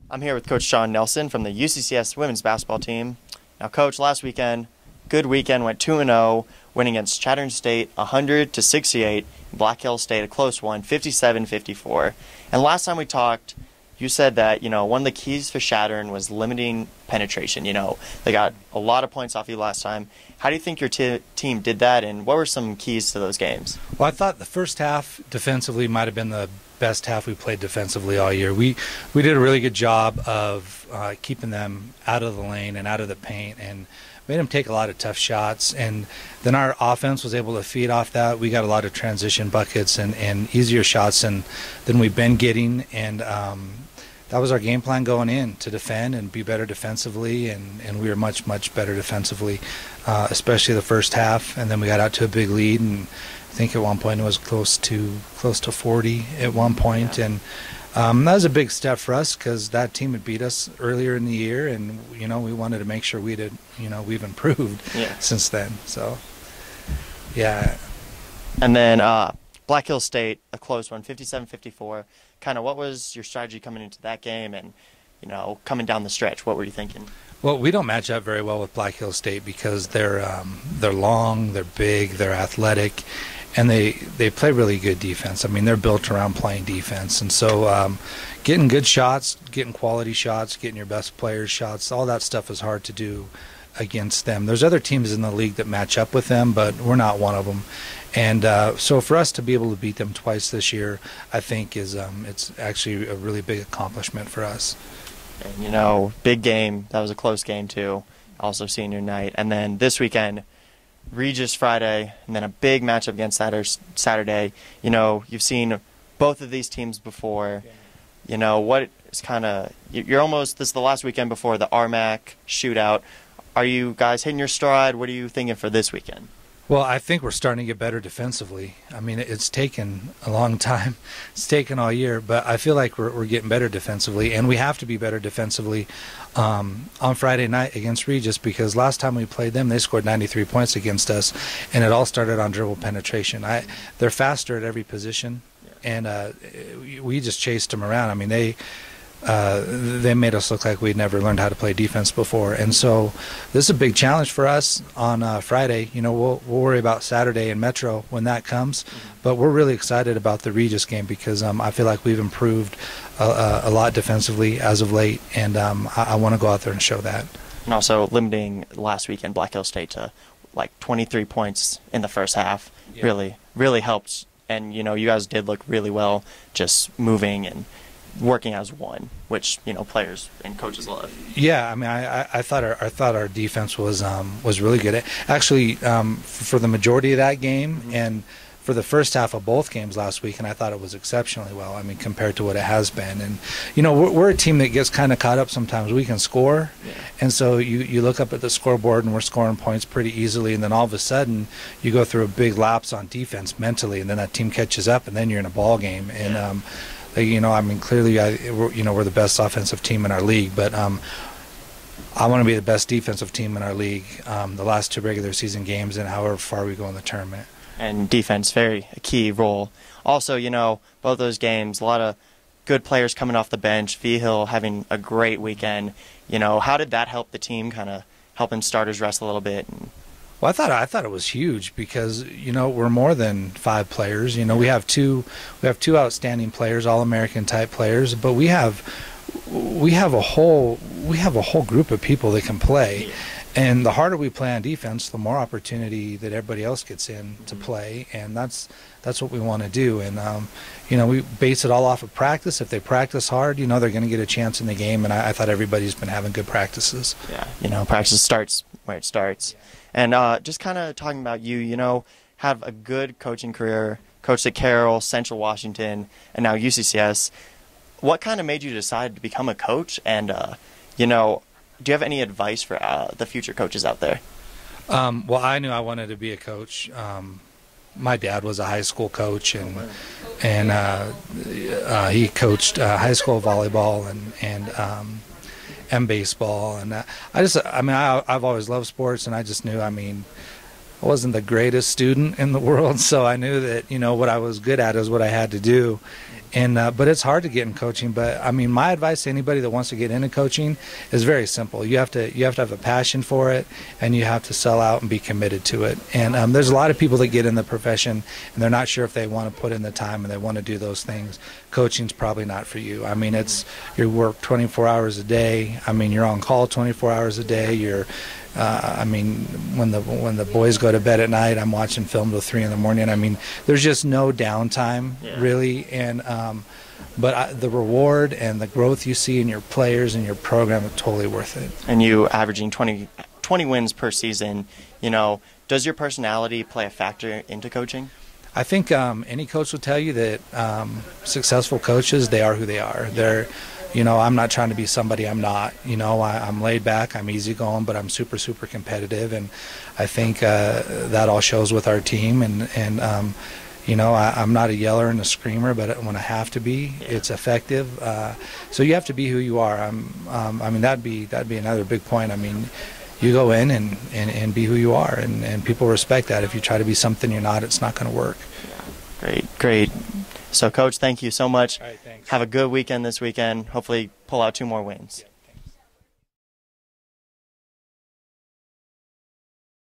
I'm here with Coach Shawn Nelson from the UCCS women's basketball team. Now, Coach, last weekend, good weekend, went 2-0, winning against Chatham State 100-68, Black Hill State a close one, 57-54. And last time we talked, you said that, one of the keys for Chatham was limiting penetration. They got a lot of points off you last time. How do you think your team did that, and what were some keys to those games? Well, I thought the first half defensively might have been the best half we played defensively all year. We did a really good job of keeping them out of the lane and out of the paint and made them take a lot of tough shots. And then our offense was able to feed off that. We got a lot of transition buckets and easier shots than we've been getting. And that was our game plan going in, to defend and be better defensively. And we were much, much better defensively, especially the first half. And then we got out to a big lead, and I think at one point it was close to 40 at one point. Yeah. And that was a big step for us because that team had beat us earlier in the year, and we wanted to make sure we've improved since then. So yeah. And then Black Hill State, a close one, 57-54. Kind of what was your strategy coming into that game, and coming down the stretch? What were you thinking? Well, we don't match up very well with Black Hill State because they're long, they're big, they're athletic, and they play really good defense. I mean, they're built around playing defense. And so getting good shots, getting quality shots, getting your best players' shots, all that stuff is hard to do against them. There's other teams in the league that match up with them, but we're not one of them. And so for us to be able to beat them twice this year, I think it's actually a really big accomplishment for us. And, big game. That was a close game, too. Also senior night. And then this weekend, Regis Friday, and then a big matchup against Saturday. You've seen both of these teams before. What is you're almost, this is the last weekend before the RMAC shootout. Are you guys hitting your stride? What are you thinking for this weekend? Well, I think we're starting to get better defensively. I mean, it's taken a long time. It's taken all year, but I feel like we're getting better defensively, and we have to be better defensively on Friday night against Regis, because last time we played them, they scored 93 points against us, and it all started on dribble penetration. They're faster at every position, and we just chased them around. I mean, they made us look like we'd never learned how to play defense before. And so this is a big challenge for us on Friday. We'll worry about Saturday and Metro when that comes, but we're really excited about the Regis game because I feel like we've improved a lot defensively as of late, and I want to go out there and show that. And also limiting last weekend Black Hill State to like 23 points in the first half really helped. And you guys did look really well just moving and working as one, which players and coaches love. Yeah, I mean, I thought our defense was really good. Actually, for the majority of that game and for the first half of both games last week, and I thought it was exceptionally well. I mean, compared to what it has been. And we're a team that gets kind of caught up sometimes. We can score, and so you look up at the scoreboard and we're scoring points pretty easily, and then all of a sudden you go through a big lapse on defense mentally, and then that team catches up, and then you're in a ball game. And I mean, clearly, we're the best offensive team in our league, but I want to be the best defensive team in our league the last two regular season games and however far we go in the tournament. And defense, very a key role. Also, both those games, a lot of good players coming off the bench, V Hill having a great weekend. How did that help the team, kind of helping starters rest a little bit? Well, I thought it was huge because we're more than 5 players. We have two outstanding players, All-American type players, but we have a whole group of people that can play. And the harder we play on defense, the more opportunity that everybody else gets in to play, and that's what we want to do. And we base it all off of practice. If they practice hard, they're going to get a chance in the game. And I thought everybody's been having good practices. Yeah, practice starts where it starts. And just kind of talking about you, have a good coaching career, coached at Carroll, Central Washington, and now UCCS. What kind of made you decide to become a coach? And, do you have any advice for the future coaches out there? Well, I knew I wanted to be a coach. My dad was a high school coach, and he coached high school volleyball and baseball, and I've always loved sports, and I just knew, I wasn't the greatest student in the world, so I knew that what I was good at is what I had to do, And but it's hard to get in coaching. But I mean, my advice to anybody that wants to get into coaching is very simple. You have to have a passion for it, and you have to sell out and be committed to it. And there's a lot of people that get in the profession and they're not sure if they want to put in the time and they want to do those things. Coaching's probably not for you. I mean, you work 24 hours a day. I mean, you're on call 24 hours a day. You're I mean, when the boys go to bed at night, I'm watching film till 3 in the morning. I mean, there's just no downtime, really. And but the reward and the growth you see in your players and your program are totally worth it. And you averaging 20 wins per season, you know, does your personality play a factor into coaching? I think any coach will tell you that successful coaches, they are who they are. They're, you know, I'm not trying to be somebody I'm not. You know, I'm laid back, I'm easygoing, but I'm super, super competitive, and I think that all shows with our team. And you know, I'm not a yeller and a screamer, but when I have to be, it's effective. So you have to be who you are. I mean, that'd be another big point. I mean, you go in and be who you are, and people respect that. If you try to be something you're not, it's not going to work. Yeah. Great. So, Coach, thank you so much. All right, thanks. Have a good weekend this weekend. Hopefully pull out 2 more wins.